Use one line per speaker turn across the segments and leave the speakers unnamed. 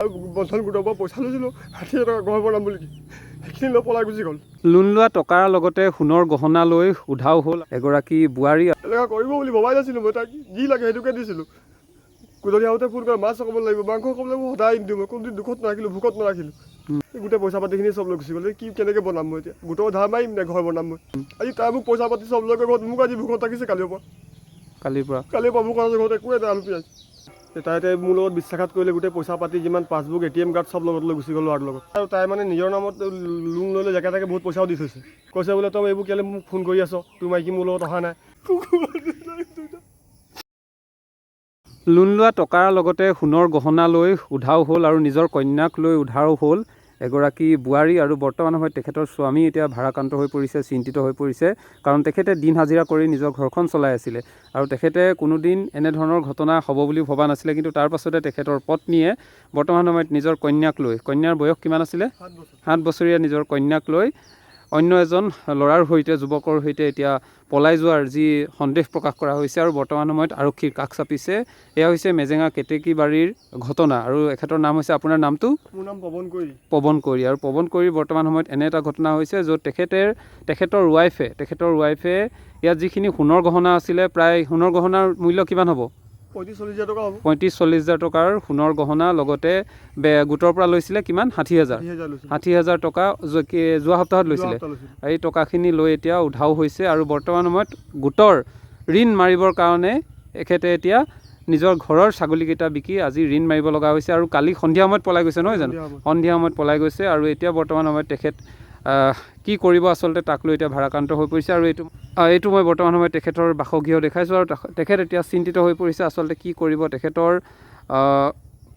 বন্ধন গোটৰ পৰা পইচা লৈছিলোঁ ৬০,০০০ টকা ঘৰ বনাম বুলি সেইখিনি লৈ পলাই গুচি গ'ল।
লোন লোৱা টকাৰ লগতে সোণৰ গহনা লৈ উধাও হ'ল এগৰাকী বোৱাৰী।
এনেকুৱা কৰিব বুলি ভবাই নাছিলোঁ মই, তাক যি লাগে সেইটোকে দিছিলোঁ। গধূলি আহোঁতে ফোন কৰে মাছ খাব লাগিব, মাংস খাব লাগিব, সদায় নিদিওঁ মই। কোনদিন দুখত নাৰাখিলোঁ, ভোকত নাৰাখিলোঁ। গোটেই পইচা পাতিখিনি চব লৈ গুচি গ'ল। কি কেনেকৈ বনাম মই এতিয়া? গোটৰ ধাৰ মাৰিম নে ঘৰ বনাম মই? আজি তাই মোক পইচা পাতি চব লৈ গৈ ঘৰত মোক আজি ভোকত ৰাখিছে কালিৰ পৰা ভোকত আছে ঘৰত একোৱে নাই আলু পিঁয়াজ। তাই মোৰ লগত বিশ্বাসঘাত কৰিলে, গোটেই পইচা পাতি যিমান পাছবুক ATM কাৰ্ড চব লগত লৈ গুচি গ'ল ল'ৰাটোৰ লগত। আৰু তাই মানে নিজৰ নামত লোন লৈ লৈ জেগা তাকে বহুত পইচাও দি থৈছে। কৈছে বোলে তই এইবোৰ কেলৈ মোক ফোন কৰি আছ, তোৰ মাইকী মোৰ লগত অহা নাই।
লোন লোৱা টকাৰ লগতে সোণৰ গহনা লৈ উধাও হ'ল আৰু নিজৰ কন্যাক লৈ উধাও হ'ল এগৰাকী বোৱাৰী। আৰু বৰ্তমান সময়ত তেখেতৰ স্বামী এতিয়া ভাৰাক্ৰান্ত হৈ পৰিছে, চিন্তিত হৈ পৰিছে, কাৰণ তেখেতে দিন হাজিৰা কৰি নিজৰ ঘৰখন চলাই আছিলে আৰু তেখেতে কোনোদিন এনেধৰণৰ ঘটনা হ'ব বুলি ভবা নাছিলে। কিন্তু তাৰ পাছতে তেখেতৰ পত্নীয়ে বৰ্তমান সময়ত নিজৰ কন্যাক লৈ, কন্যাৰ বয়স কিমান আছিলে? 7 বছৰীয়া নিজৰ কন্যাক লৈ অন্য এজন ল'ৰাৰ সৈতে, যুৱকৰ সৈতে এতিয়া পলাই যোৱাৰ যি সন্দেহ প্ৰকাশ কৰা হৈছে আৰু বৰ্তমান সময়ত আৰক্ষীৰ কাষ চাপিছে। এয়া হৈছে মেজেঙা কেতেকীবাৰীৰ ঘটনা। আৰু এখেতৰ নাম হৈছে, আপোনাৰ নামটো?
মোৰ নাম পৱন কোঁৱৰী।
পৱন কোঁৱৰী। আৰু পৱন কোঁৱৰীৰ বৰ্তমান সময়ত এনে এটা ঘটনা হৈছে য'ত তেখেতৰ ৱাইফে ইয়াত যিখিনি সোণৰ গহনা আছিলে, প্ৰায় সোণৰ গহনাৰ মূল্য কিমান হ'ব?
35-40 হাজাৰ টকা হ'ব।
35-40 হাজাৰ টকাৰ সোণৰ গহনা লগতে গোটৰ পৰা লৈছিলে কিমান? 60,000 টকা যোৱা সপ্তাহত লৈছিলে। এই টকাখিনি লৈ এতিয়া উধাও হৈছে আৰু বৰ্তমান সময়ত গোটৰ ঋণ মাৰিবৰ কাৰণে এখেতে এতিয়া নিজৰ ঘৰৰ ছাগলীকেইটা বিকি আজি ঋণ মাৰিব লগা হৈছে। আৰু কালি সন্ধিয়া সময়ত পলাই গৈছে, নহয় জানো? সন্ধিয়া সময়ত পলাই গৈছে আৰু এতিয়া বৰ্তমান সময়ত তেখেত কি কৰিব আচলতে তাক লৈ এতিয়া ভাৰাক্ৰান্ত হৈ পৰিছে। আৰু এইটো মই বৰ্তমান সময়ত তেখেতৰ বাসগৃহ দেখাইছোঁ আৰু তেখেত এতিয়া চিন্তিত হৈ পৰিছে আচলতে কি কৰিব। তেখেতৰ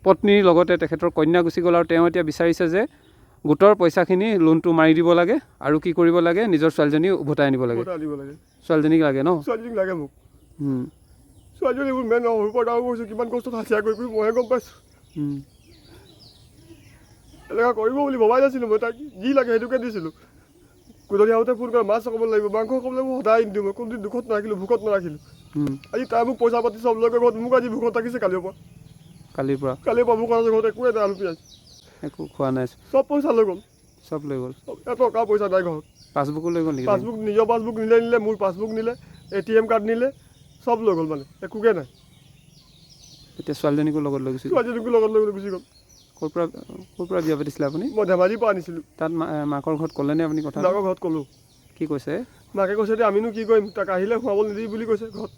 পত্নীৰ লগতে তেখেতৰ কন্যা গুচি গ'ল আৰু তেওঁ এতিয়া বিচাৰিছে যে গোটৰ পইচাখিনি লোনটো মাৰি দিব লাগে আৰু কি কৰিব লাগে, নিজৰ ছোৱালীজনী উভতাই আনিব লাগে। ছোৱালীজনীক লাগে ন?
ছোৱালীজনীক লাগে মোক। ছোৱালীজনী এইবোৰ মেইন সৰুৰ পৰা ডাঙৰ কৰিছোঁ, কিমান কষ্টত হাজিৰা কৰি মইহে গম পাইছোঁ। এনেকুৱা কৰিব বুলি ভবাই নাছিলোঁ মই, তাক যি লাগে সেইটোকে দিছিলোঁ। গধূলি আহোঁতে ফোন কৰে মাছ খাব লাগিব, মাংস খাব লাগিব, সদায় নিদিওঁ মই। কোনদিন দুখত নাৰাখিলোঁ, ভোকত নাৰাখিলোঁ। আজি তাই মোক পইচা পাতি চব লৈ গৈ ঘৰত মোক আজি ভোকত ৰাখিছে কালিৰ পৰা ভোকত আছে ঘৰত একোৱে নাই আলু পিঁয়াজ।
একো খোৱা নাই,
চব পইচা লৈ গ'ল। এটকা পইচা নাই ঘৰত।
পাছবুকো লৈ গ'ল নেকি?
পাছবুক, নিজৰ পাছবুক নিলে, মোৰ পাছবুক নিলে, ATM কাৰ্ড নিলে, চব লৈ গ'ল মানে, একোকে নাই।
এতিয়া ছোৱালীজনীকো লগত লৈ গুচি
গ'ল।
ক'ৰ পৰা বিয়া পাতিছিলে আপুনি?
মই ধেমাজিৰ পৰা আনিছিলোঁ।
তাত মাকৰ ঘৰত ক'লেনে আপুনি কথা?
মাকৰ ঘৰত ক'লোঁ।
কি কৈছে?
মাকে কৈছে যে আমিনো কি কৰিম, তাক আহিলে খুৱাব নিদিবি বুলি কৈছে ঘৰত।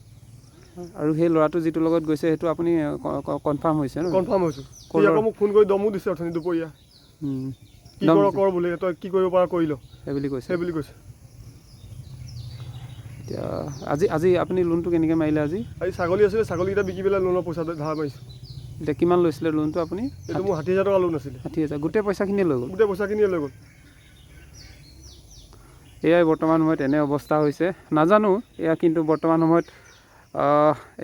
আৰু সেই ল'ৰাটো যিটোৰ লগত গৈছে সেইটো আপুনি কনফাৰ্ম হৈছে ন?
কনফাৰ্ম হৈছোঁ। সি আকৌ মোক ফোন কৰি দমো দিছে অথনি দুপৰীয়া। কি কৰ বুলি, তই কি কৰিব পাৰ কৰি ল সেই বুলি কৈছে।
এতিয়া আজি আপুনি লোনটো কেনেকৈ মাৰিলে? আজি
ছাগলী আছিলে, ছাগলীকেইটা বিকি পেলাই লোনৰ পইচা ধাৰ মাৰিছোঁ।
এতিয়া কিমান লৈছিলে লোনটো আপুনি?
এইটো মোৰ 60,000 টকা লোন আছিলে।
60,000 গোটেই পইচাখিনিয়ে লৈ গ'ল?
গোটেই পইচাখিনিয়ে লৈ গ'ল।
এয়াই বৰ্তমান সময়ত এনে অৱস্থা হৈছে, নাজানো এয়া, কিন্তু বৰ্তমান সময়ত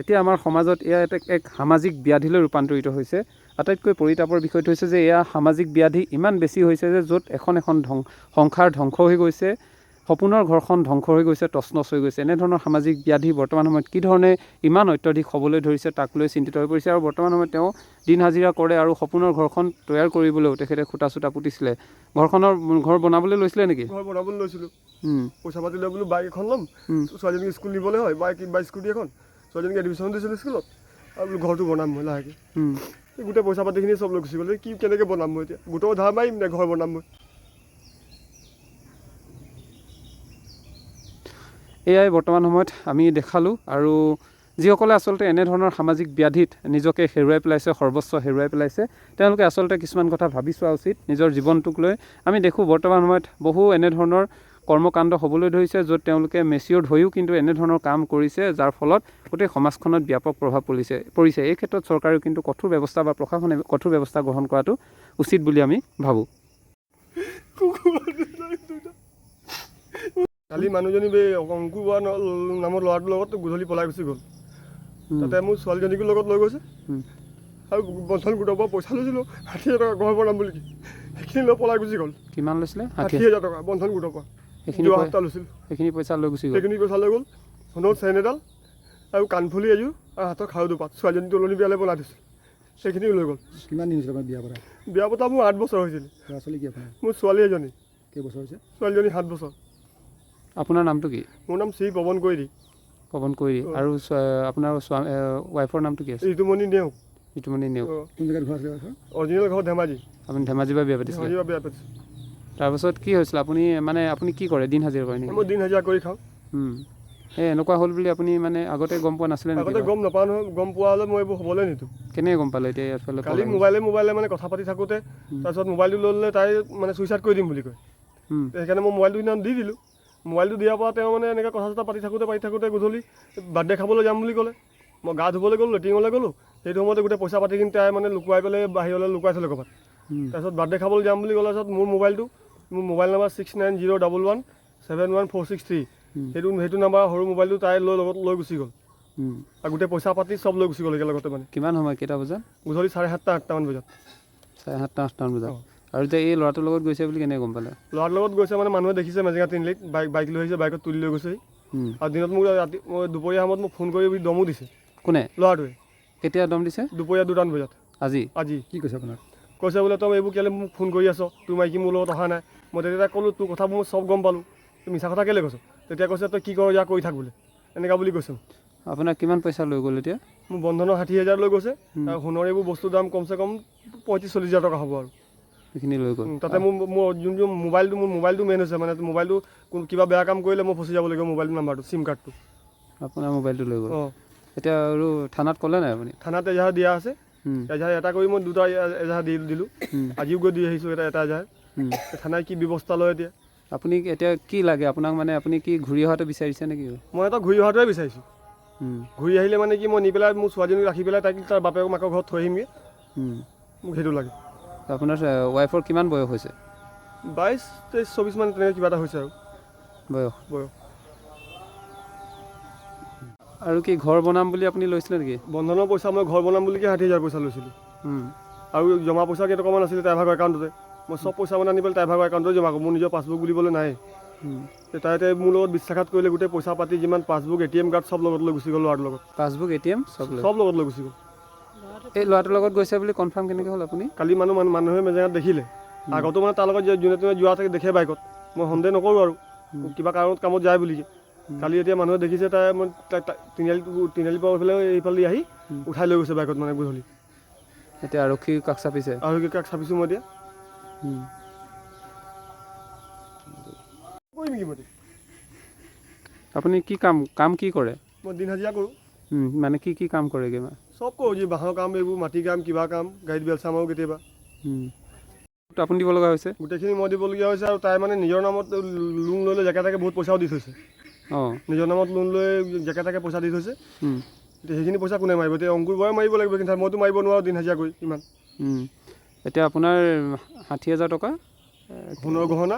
এতিয়া আমাৰ সমাজত এয়া এক সামাজিক ব্যাধিলৈ ৰূপান্তৰিত হৈছে। আটাইতকৈ পৰিতাপৰ বিষয়টো হৈছে যে এয়া সামাজিক ব্যাধি ইমান বেছি হৈছে যে য'ত এখন সংসাৰ ধ্বংস হৈ গৈছে, সপোনৰ ঘৰখন ধ্বংস হৈ গৈছে, তছনছ হৈ গৈছে। এনেধৰণৰ সামাজিক ব্যাধি বৰ্তমান সময়ত কি ধৰণে ইমান অত্যাধিক হ'বলৈ ধৰিছে তাক লৈ চিন্তিত হৈ পৰিছে। আৰু বৰ্তমান সময়ত তেওঁ দিন হাজিৰা কৰে আৰু সপোনৰ ঘৰখন তৈয়াৰ কৰিবলৈও তেখেতে খুটা চুটা পুতিছিলে। ঘৰ বনাবলৈ লৈছিলে নেকি?
ঘৰ বনাবলৈ লৈছিলোঁ। পইচা পাতি লৈ বোলো বাইক এখন ল'ম, ছোৱালীজনীক স্কুল নিবলৈ হয়, বাইক স্কুটি এখন, ছোৱালীজনীক এডমিশ্যন দিছিলোঁ স্কুলত, আৰু বোলো ঘৰটো বনাম মই লাহেকৈ। গোটেই পইচা পাতিখিনি চব লৈ গুচি গ'ল। কি কেনেকৈ বনাম মই এতিয়া? গোটৰ ধাৰ মাৰিম নে ঘৰ বনাম মই?
এয়াই বৰ্তমান সময়ত আমি দেখালোঁ। আৰু যিসকলে আচলতে এনেধৰণৰ সামাজিক ব্যাধিত নিজকে হেৰুৱাই পেলাইছে, সৰ্বস্ব হেৰুৱাই পেলাইছে, তেওঁলোকে আচলতে কিছুমান কথা ভাবি চোৱা উচিত নিজৰ জীৱনটোক লৈ। আমি দেখোঁ বৰ্তমান সময়ত বহু এনেধৰণৰ কৰ্মকাণ্ড হ'বলৈ ধৰিছে য'ত তেওঁলোকে মেচিয়ৰ্ড হৈও কিন্তু এনেধৰণৰ কাম কৰিছে, যাৰ ফলত গোটেই সমাজখনত ব্যাপক প্ৰভাৱ পৰিছে। এই ক্ষেত্ৰত চৰকাৰেও কিন্তু কঠোৰ ব্যৱস্থা বা প্ৰশাসনে কঠোৰ ব্যৱস্থা গ্ৰহণ কৰাটো উচিত বুলি আমি ভাবোঁ।
কালি মানুহজনী অংকু বৰা নামৰ ল'ৰাটোৰ লগত গধূলি পলাই গুচি গ'ল। তাতে মোৰ ছোৱালীজনীকো লগত লৈ গৈছে আৰু বন্ধন গোটৰ পৰা পইচা লৈছিলোঁ 60,000 টকা ঘৰ বনাম বুলি সেইখিনি লৈ পলাই গুচি গ'ল।
কিমান লৈছিলে?
60,000 টকা বন্ধন গোটৰ পৰা। সেইখিনি
পইচা লৈ গুচি গ'ল।
সেইখিনি পইচা লৈ গ'ল। সোণৰ চেইন এডাল আৰু কাণফুলি এযোৰ আৰু হাতৰ খাৰু দুপাত। ছোৱালীজনী তুলনি বিয়ালৈ পলাই দিছিল। সেইখিনিও লৈ গ'ল।
কিমান দিন হৈছিলে আপোনাৰ বিয়া পতা?
বিয়া পতা মোৰ 8 বছৰ হৈছিল।
ল'ৰা ছোৱালী কি আপোনাৰ?
মোৰ ছোৱালী এজনী।
কেইবছৰ হৈছে?
ছোৱালীজনী 7 বছৰ।
আপোনাৰ নামটো কি?
মোৰ নাম শ্ৰী পৱন কৈৰী।
পৱন কৈৰী। আৰু আপোনাৰ ৱাইফৰ নামটো কি আছে?
ঋতুমণি নেওগ।
ঋতুমণি নেওগ।
কোন জেগাত ঘৰ আছিলে?
অৰিজিনেল ঘৰ ধেমাজি।
আপুনি ধেমাজিৰ পৰা বিয়া পাতিছিলে?
ধেমাজিৰ পৰা বিয়া পাতিছোঁ।
তাৰপাছত কি হৈছিল? আপুনি কি কৰে? দিন হাজিৰা কৰে নেকি?
মই দিন হাজিৰা কৰি খাওঁ।
এই এনেকুৱা হ'ল বুলি আপুনি মানে আগতে গম পোৱা নাছিলে নেকি?
আগতে গম নাপাওঁ নহয়। গম পোৱা হ'লে মই এইবোৰ হ'বলৈ নিদিওঁ।
কেনেকৈ গম পালে এতিয়া ইয়াৰ ফালে?
কালি মোবাইলে মানে কথা পাতি থাকোঁতে তাৰপিছত মোবাইলটো লৈ ল'লে, তাই মানে চুইচাইড কৰি দিম বুলি কয়। সেইকাৰণে মই মোবাইলটো সিদিনা দি দিলোঁ। মোবাইলটো দিয়াৰ পৰা তেওঁ মানে এনেকৈ কথা চথা পাতি থাকোঁতে গধূলি বাৰ্থডে খাবলৈ যাম বুলি ক'লে। মই গা ধুবলৈ গ'লোঁ, লেট্ৰিনলৈ গ'লোঁ। সেইটো সময়তে গোটেই পইচা পাতিখিনি তাই মানে লুকুৱাই পেলাই বাহিৰলৈ লুকুৱাই থ'লে ক'ৰবাত। তাৰপিছত বাৰ্থডে খাবলৈ যাম বুলি ক'লে। তাৰপিছত মোৰ মোবাইল নাম্বাৰ 6901171463 সেইটো নাম্বাৰ সৰু মোবাইলটো তাই লগত লৈ গুচি গ'ল। আৰু গোটেই পইচা পাতি চব লৈ গুচি গ'ল একেলগতে। মানে
কিমান সময়, কেইটা বজাত?
গধূলি 7:30 8টামান বজাত।
7:30 8টামান বজাত। আৰু এতিয়া এই ল'ৰাটোৰ লগত গৈছে বুলি কেনেকৈ গম পালে?
ল'ৰাৰ লগত গৈছে মানে মানুহে দেখিছে মেজেঙা তিনিআলিত বাইক লৈ আহিছে, বাইকত তুলি লৈ গৈছেহি। আৰু দিনত মোক দুপৰীয়া সময়ত মোক ফোন কৰি দমো দিছে।
কোনে?
ল'ৰাটোৱে।
কেতিয়া দম দিছে?
দুপৰীয়া 2টামান বজাত।
আজি
কি কৈছে আপোনাক?
কৈছে বোলে তই এইবোৰ কেলৈ মোক ফোন কৰি আছ, তোৰ মাইকী মোৰ লগত অহা নাই। মই তেতিয়া ক'লোঁ তোৰ কথাবোৰ মই চব গম পালোঁ, তই মিছা কথা কেলৈ কৈছ? তেতিয়া কৈছে তই কি কৰ ইয়াক কৰি থাক বোলে, এনেকুৱা বুলি কৈছে।
আপোনাক কিমান পইচা লৈ গ'ল এতিয়া?
মোৰ বন্ধনৰ 60,000 লৈ গৈছে। আৰু সোণৰ এইবোৰ বস্তুৰ দাম কমচে কম 35-40,000 টকা হ'ব আৰু।
সেইখিনি লৈ গ'ল।
তাতে মোৰ যোনটো মোবাইলটো মেইন হৈছে। মানে মোবাইলটো কিবা বেয়া কাম কৰিলে মই ফচি যাব লাগিব। মোবাইলটো নাম্বাৰটো, চিম কাৰ্ডটো।
আপোনাৰ মোবাইলটো লৈ গ'ল।
এতিয়া
আৰু থানাত ক'লে নাই আপুনি?
থানাত এজাহাৰ দিয়া আছে। এজাহাৰ এটা কৰি মই 2টা এজাহাৰ দিলোঁ। আজিও গৈ দি আহিছোঁ এটা এজাহাৰ। থানাই কি ব্যৱস্থা লয় এতিয়া?
আপুনি এতিয়া কি লাগে আপোনাক? মানে আপুনি কি ঘূৰি অহাটো বিচাৰিছে নেকি?
মই এটা ঘূৰি অহাটোৱে বিচাৰিছোঁ। ঘূৰি আহিলে মানে কি মই নি পেলাই মোৰ ছোৱালীজনীক ৰাখি পেলাই তাইক তাৰ বাপেক মাকৰ ঘৰত থৈ আহিমগৈ। মোক সেইটো লাগে।
আপোনাৰ ৱাইফৰ কিমান বয়স হৈছে?
22-23-24 মান তেনেকৈ কিবা এটা হৈছে আৰু
বয়স।
আৰু কি ঘৰ বনাম বুলি আপুনি লৈছিলে নেকি?
বন্ধনৰ পইচা মই ঘৰ বনাম বুলিকে 60,000 পইচা লৈছিলোঁ। আৰু জমা পইচা কেইটকামান আছিলে তাইৰ ভাগৰ একাউণ্টতে। মই চব পইচা মানে আনি পেলাই তাইৰ ভাগৰ একাউণ্টতে জমা কৰোঁ। মোৰ নিজৰ পাছবুক বুলিবলৈ নাই। তাইতে মোৰ লগত বিশ্বাসঘাত কৰিলে। গোটেই পইচা পাতি যিমান পাছবুক, ATM কাৰ্ড চব লগত লৈ গুচি গ'ল। ল'ৰাটোৰ লগত
পাছবুক, ATM চব
লগত লৈ গুচি গ'ল।
এই ল'ৰাটোৰ লগত গৈছে বুলি কনফাৰ্ম কেনেকৈ হ'ল আপুনি?
কালি মানুহে মেজেঙাত দেখিলে। আগতো মানে তাৰ লগত যোনে তোনে যোৱা থাকে দেখে বাইকত। মই সন্দেহ নকৰোঁ আৰু কিবা কাৰণত কামত যায় বুলিকে। কালি এতিয়া মানুহে দেখিছে তাই মই তিনিআলিৰ পৰা এইফালে আহি উঠাই লৈ গৈছে বাইকত মানে গধূলি।
এতিয়া আৰক্ষী কাষ চাপিছে?
আৰক্ষীৰ কাষ চাপিছোঁ মই এতিয়া। কৰিম কি মই?
আপুনি কি কাম কি কৰে?
মই দিন হাজিৰা কৰোঁ।
মানে কি কাম কৰেগৈ?
চব কৰোঁ, যি বাঁহৰ কাম, এইবোৰ মাটি কাম, কিবা কাম, গাড়ীত বেলচা মাৰোঁ কেতিয়াবা।
আপুনি দিব লগা হৈছে?
গোটেইখিনি মই দিবলগীয়া হৈছে। আৰু তাই মানে নিজৰ নামত লোন লৈ লৈ জেকে তাকে বহুত পইচাও দি থৈছে। নিজৰ নামত লোন লৈ জেকে তাকে পইচা দি থৈছে। এতিয়া সেইখিনি পইচা কোনে মাৰিব? এতিয়া অংকুৰ বৰাই মাৰিব লাগিব। কিন্তু মইতো মাৰিব নোৱাৰোঁ দিন হাজিৰা কৰি ইমান।
এতিয়া আপোনাৰ 60,000 টকা
সোণৰ গহনা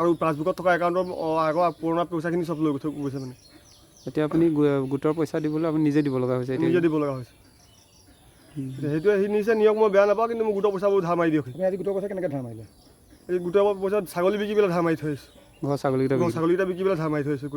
আৰু পাছবুকত থকা একাউণ্টৰ আগৰ পুৰণা পইচাখিনি চব লৈ গৈছে মানে।
এতিয়া আপুনি গোটৰ পইচা দিবলৈ আপুনি নিজে দিব লগা হৈছে?
নিজে দিব লগা হৈছে। সেইটোৱে সি নিছে নিয়ক, মই বেয়া নাপাওঁ। কিন্তু মোক গোটৰ পইচাবোৰ ধাৰ মাৰি দিয়ক।
আপুনি আজি গোটৰ পইচা কেনেকৈ ধাৰ মাৰিলে?
এই গোটৰ পইচা ছাগলী বিকি পেলাই ধাৰ মাৰি থৈ আহিছোঁ।
ঘৰৰ ছাগলীকেইটা
বিকি পেলাই ধাৰ মাৰি থৈ আহিছোঁ।